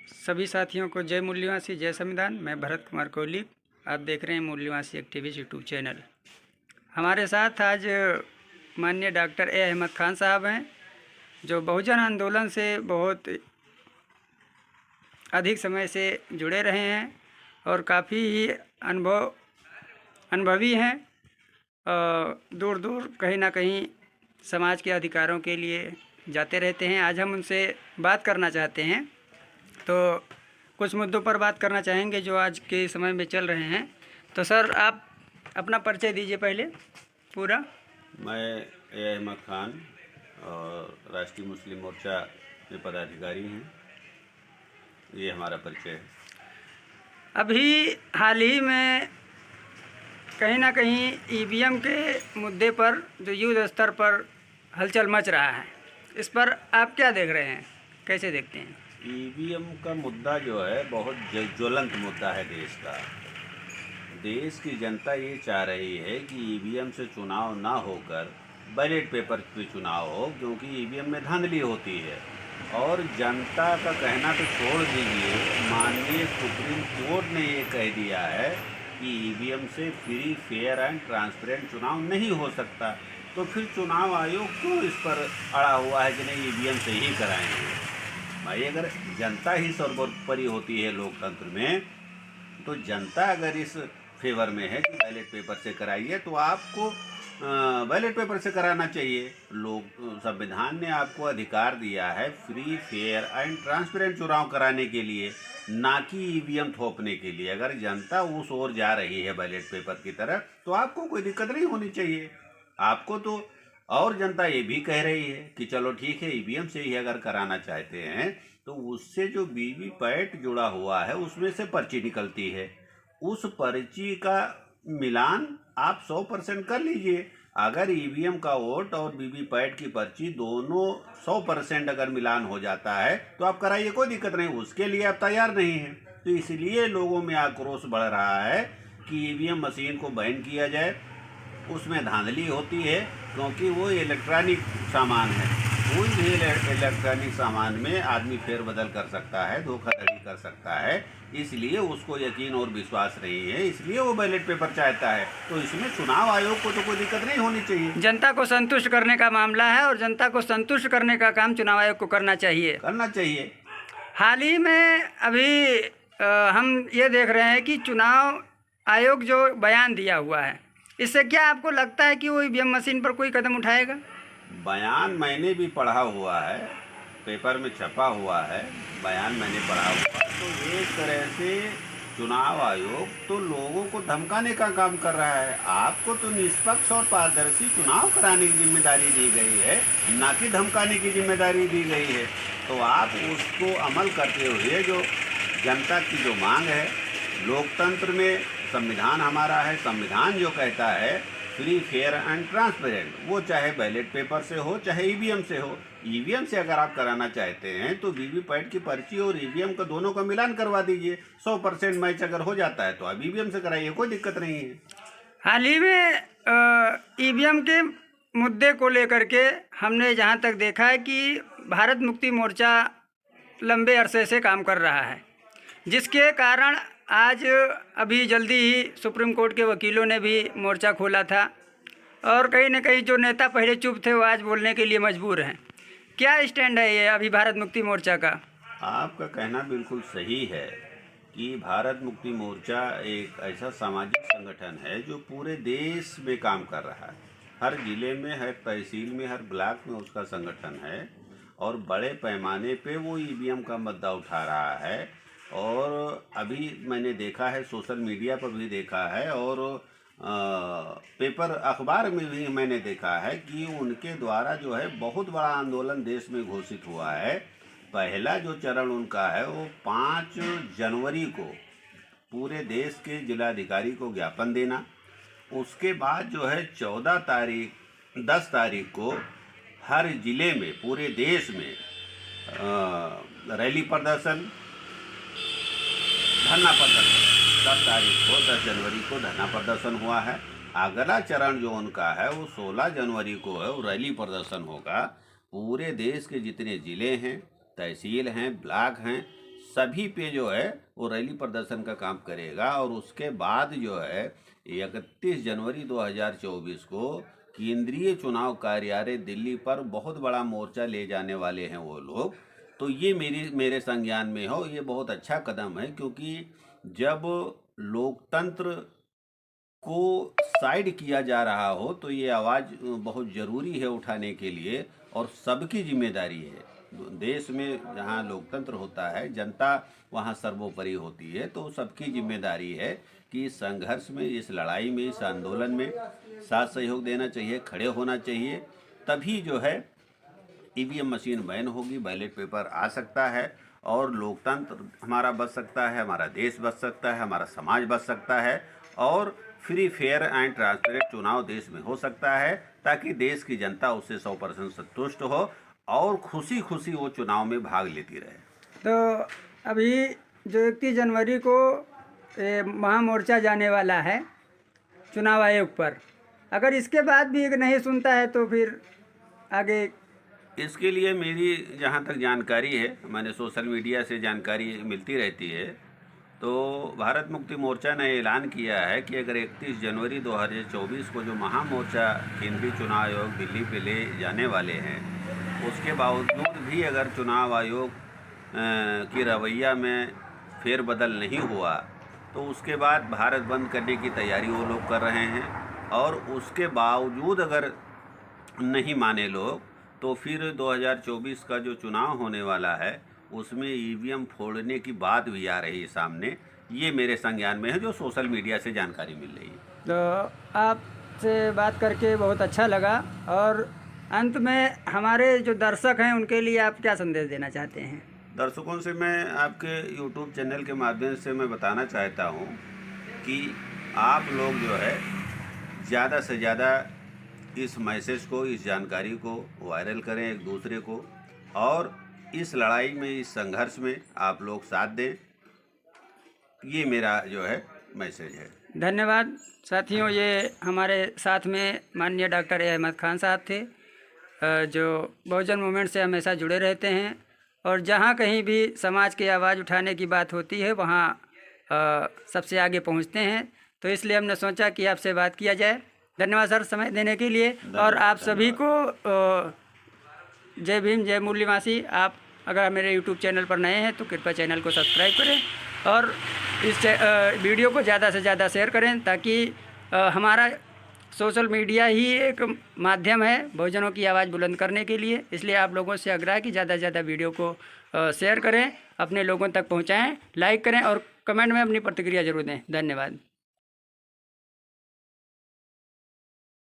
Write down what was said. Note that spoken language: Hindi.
सभी साथियों को जय मूल्यवासी, जय संविधान। मैं भरत कुमार कोहली, आप देख रहे हैं मूल्यवासी एक्टिविस्ट यूट्यूब चैनल। हमारे साथ आज माननीय डॉक्टर ए अहमद खान साहब हैं, जो बहुजन आंदोलन से बहुत अधिक समय से जुड़े रहे हैं और काफ़ी ही अनुभवी हैं। दूर दूर कहीं ना कहीं समाज के अधिकारों के लिए जाते रहते हैं। आज हम उनसे बात करना चाहते हैं, तो कुछ मुद्दों पर बात करना चाहेंगे जो आज के समय में चल रहे हैं। तो सर, आप अपना परिचय दीजिए पहले पूरा। मैं ए अहमद खान और राष्ट्रीय मुस्लिम मोर्चा के पदाधिकारी हैं। ये हमारा परिचय है। अभी हाल ही में कहीं ना कहीं ईवीएम के मुद्दे पर जो युद्ध स्तर पर हलचल मच रहा है, इस पर आप क्या देख रहे हैं, कैसे देखते हैं? ईवीएम का मुद्दा जो है बहुत ज्वलंत मुद्दा है देश का। देश की जनता ये चाह रही है कि ईवीएम से चुनाव ना होकर बैलेट पेपर पे चुनाव हो, क्योंकि ईवीएम में धांधली होती है। और जनता का कहना तो छोड़ दीजिए, माननीय सुप्रीम कोर्ट ने ये कह दिया है कि ईवीएम से फ्री, फेयर एंड ट्रांसपेरेंट चुनाव नहीं हो सकता। तो फिर चुनाव आयोग क्यों इस पर अड़ा हुआ है कि नहीं ईवीएम से ही कराएंगे? भाई, अगर जनता ही सर्वोपरि होती है लोकतंत्र में, तो जनता अगर इस फेवर में है कि बैलेट पेपर से कराइए, तो आपको बैलेट पेपर से कराना चाहिए। लोग संविधान ने आपको अधिकार दिया है फ्री, फेयर एंड ट्रांसपेरेंट चुनाव कराने के लिए, ना कि ईवीएम थोपने के लिए। अगर जनता उस ओर जा रही है बैलेट पेपर की तरफ, तो आपको कोई दिक्कत नहीं होनी चाहिए। आपको तो और जनता ये भी कह रही है कि चलो ठीक है, ईवीएम से ही अगर कराना चाहते हैं तो उससे जो वीवीपैट जुड़ा हुआ है उसमें से पर्ची निकलती है, उस पर्ची का मिलान आप 100% कर लीजिए। अगर ईवीएम का वोट और वीवीपैट की पर्ची दोनों 100% अगर मिलान हो जाता है तो आप कराइए, कोई दिक्कत नहीं। उसके लिए आप तैयार नहीं हैं, तो इसलिए लोगों में आक्रोश बढ़ रहा है कि ईवीएम मशीन को बैन किया जाए। उसमें धांधली होती है, क्योंकि वो इलेक्ट्रॉनिक सामान है। कोई भी इलेक्ट्रॉनिक सामान में आदमी फेरबदल कर सकता है, धोखाधड़ी कर सकता है, इसलिए उसको यकीन और विश्वास नहीं है, इसलिए वो बैलेट पेपर चाहता है। तो इसमें चुनाव आयोग को तो कोई दिक्कत नहीं होनी चाहिए। जनता को संतुष्ट करने का मामला है और जनता को संतुष्ट करने का काम चुनाव आयोग को करना चाहिए। हाल ही में अभी हम ये देख रहे हैं कि चुनाव आयोग जो बयान दिया हुआ है, इससे क्या आपको लगता है कि वो ईवीएम मशीन पर कोई कदम उठाएगा? बयान मैंने भी पढ़ा हुआ है, पेपर में छपा हुआ है, बयान मैंने पढ़ा हुआ है। तो एक तरह से चुनाव आयोग तो लोगों को धमकाने का काम कर रहा है। आपको तो निष्पक्ष और पारदर्शी चुनाव कराने की जिम्मेदारी दी गई है, ना कि धमकाने की जिम्मेदारी दी गई है। तो आप उसको अमल करते हुए जो जनता की जो मांग है, लोकतंत्र में संविधान हमारा है, संविधान जो कहता है फ्री, फेयर एंड ट्रांसपेरेंट, वो चाहे बैलेट पेपर से हो चाहे ईवीएम से हो। ईवीएम से अगर आप कराना चाहते हैं तो वीवीपैट की पर्ची और ईवीएम का दोनों का मिलान करवा दीजिए। 100% मैच अगर हो जाता है तो आप ईवीएम से कराइए, कोई दिक्कत नहीं है। हाल ही में ईवीएम के मुद्दे को लेकर के हमने जहां तक देखा है कि भारत मुक्ति मोर्चा लंबे अरसे से काम कर रहा है, जिसके कारण आज अभी जल्दी ही सुप्रीम कोर्ट के वकीलों ने भी मोर्चा खोला था और कहीं न कहीं जो नेता पहले चुप थे वो आज बोलने के लिए मजबूर हैं। क्या स्टैंड है ये अभी भारत मुक्ति मोर्चा का? आपका कहना बिल्कुल सही है कि भारत मुक्ति मोर्चा एक ऐसा सामाजिक संगठन है जो पूरे देश में काम कर रहा है। हर जिले में, हर तहसील में, हर ब्लॉक में उसका संगठन है और बड़े पैमाने पे वो ईवीएम का मुद्दा उठा रहा है। और अभी मैंने देखा है, सोशल मीडिया पर भी देखा है और पेपर अखबार में भी मैंने देखा है कि उनके द्वारा जो है बहुत बड़ा आंदोलन देश में घोषित हुआ है। पहला जो चरण उनका है वो 5 जनवरी को पूरे देश के जिलाधिकारी को ज्ञापन देना। उसके बाद जो है 10 तारीख को हर जिले में, पूरे देश में रैली प्रदर्शन, धरना प्रदर्शन। 10 जनवरी को धरना प्रदर्शन हुआ है। अगला चरण जो उनका है वो 16 जनवरी को है, वो रैली प्रदर्शन होगा। पूरे देश के जितने ज़िले हैं, तहसील हैं, ब्लॉक हैं, सभी पे जो है वो रैली प्रदर्शन का काम करेगा। और उसके बाद जो है 31 जनवरी 2024 को केंद्रीय चुनाव कार्यालय दिल्ली पर बहुत बड़ा मोर्चा ले जाने वाले हैं वो लोग। तो ये मेरे संज्ञान में हो, ये बहुत अच्छा कदम है, क्योंकि जब लोकतंत्र को साइड किया जा रहा हो तो ये आवाज़ बहुत ज़रूरी है उठाने के लिए, और सबकी जिम्मेदारी है। देश में जहाँ लोकतंत्र होता है, जनता वहाँ सर्वोपरि होती है, तो सबकी जिम्मेदारी है कि इस संघर्ष में, इस लड़ाई में, इस आंदोलन में साथ सहयोग देना चाहिए, खड़े होना चाहिए। तभी जो है ईवीएम मशीन बैन होगी, बैलेट पेपर आ सकता है, और लोकतंत्र हमारा बच सकता है, हमारा देश बच सकता है, हमारा समाज बच सकता है, और फ्री फेयर एंड ट्रांसपेरेंट चुनाव देश में हो सकता है, ताकि देश की जनता उससे 100% संतुष्ट हो और खुशी खुशी वो चुनाव में भाग लेती रहे। तो अभी जो 31 जनवरी को महामोर्चा जाने वाला है चुनाव आयोग पर, अगर इसके बाद भी नहीं सुनता है तो फिर आगे? इसके लिए मेरी जहाँ तक जानकारी है, मैंने सोशल मीडिया से जानकारी मिलती रहती है, तो भारत मुक्ति मोर्चा ने ऐलान किया है कि अगर 31 जनवरी 2024 को जो महामोर्चा केंद्रीय चुनाव आयोग दिल्ली पे ले जाने वाले हैं, उसके बावजूद भी अगर चुनाव आयोग की रवैया में फेरबदल नहीं हुआ तो उसके बाद भारत बंद करने की तैयारी वो लोग कर रहे हैं। और उसके बावजूद अगर नहीं माने लोग, तो फिर 2024 का जो चुनाव होने वाला है उसमें ईवीएम फोड़ने की बात भी आ रही है सामने। ये मेरे संज्ञान में है, जो सोशल मीडिया से जानकारी मिल रही है। तो आपसे बात करके बहुत अच्छा लगा, और अंत में हमारे जो दर्शक हैं उनके लिए आप क्या संदेश देना चाहते हैं? दर्शकों से मैं आपके यूट्यूब चैनल के माध्यम से मैं बताना चाहता हूँ कि आप लोग जो है ज़्यादा से ज़्यादा इस मैसेज को, इस जानकारी को वायरल करें एक दूसरे को, और इस लड़ाई में, इस संघर्ष में आप लोग साथ दें। ये मेरा जो है मैसेज है। धन्यवाद साथियों। ये हमारे साथ में माननीय डॉक्टर अहमद खान साहब थे, जो बहुजन मूवमेंट से हमेशा जुड़े रहते हैं, और जहाँ कहीं भी समाज की आवाज़ उठाने की बात होती है वहाँ सबसे आगे पहुँचते हैं। तो इसलिए हमने सोचा कि आपसे बात किया जाए। धन्यवाद सर समय देने के लिए। और आप सभी को जय भीम, जय मुरलीवासी। आप अगर मेरे यूट्यूब चैनल पर नए हैं तो कृपया चैनल को सब्सक्राइब करें, और इस वीडियो को ज़्यादा से ज़्यादा शेयर करें, ताकि हमारा सोशल मीडिया ही एक माध्यम है बहुजनों की आवाज़ बुलंद करने के लिए। इसलिए आप लोगों से आग्रह है कि ज़्यादा से ज़्यादा वीडियो को शेयर करें, अपने लोगों तक पहुंचाएं, लाइक करें, और कमेंट में अपनी प्रतिक्रिया जरूर दें। धन्यवाद।